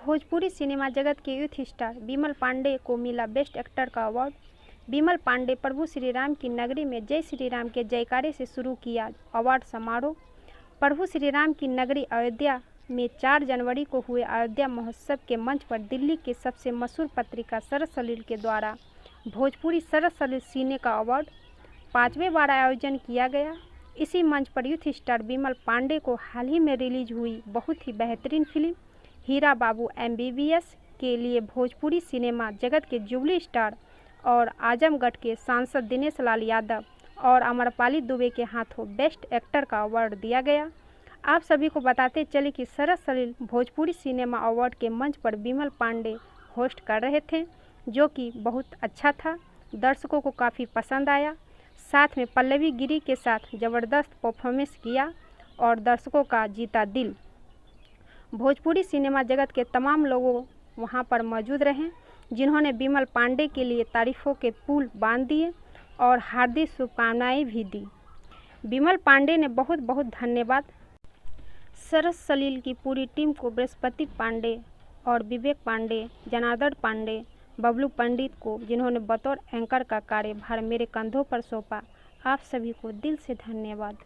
Bhojpuri cinema जगत के youth star Bimal Pandey को मिला बेस्ट एक्टर का अवार्ड। बिमल पांडे प्रभु श्री राम की नगरी में जय श्री राम के जयकारे से शुरू किया अवार्ड समारोह। प्रभु श्री राम की नगरी अयोध्या में 4 जनवरी को हुए अयोध्या महोत्सव के मंच पर दिल्ली के सबसे मशहूर पत्रिका सरस सलील के द्वारा भोजपुरी सरस सलील सिने का अवार्ड 5वें बार आयोजन किया गया। इसी मंच पर यूथ स्टार बिमल पांडे को हाल ही में रिलीज हुई बहुत ही बेहतरीन फिल्म हीरा बाबू MBBS के लिए भोजपुरी सिनेमा जगत के जुबली स्टार और आजमगढ़ के सांसद दिनेश लाल यादव और अमरपाली दुबे के हाथों बेस्ट एक्टर का अवार्ड दिया गया। आप सभी को बताते चले कि सरस सलील भोजपुरी सिनेमा अवार्ड के मंच पर बिमल पांडे होस्ट कर रहे थे, जो कि बहुत अच्छा था, दर्शकों को काफ़ी पसंद आया। साथ में पल्लवी गिरी के साथ ज़बरदस्त परफॉर्मेंस किया और दर्शकों का जीता दिल। भोजपुरी सिनेमा जगत के तमाम लोगों वहां पर मौजूद रहे, जिन्होंने बिमल पांडे के लिए तारीफों के पुल बांध दिए और हार्दिक शुभकामनाएं भी दी। बिमल पांडे ने बहुत बहुत धन्यवाद सरस सलील की पूरी टीम को, बृहस्पति पांडे और विवेक पांडे, जनार्दन पांडे, बबलू पंडित को, जिन्होंने बतौर एंकर का कार्यभार मेरे कंधों पर सौंपा। आप सभी को दिल से धन्यवाद।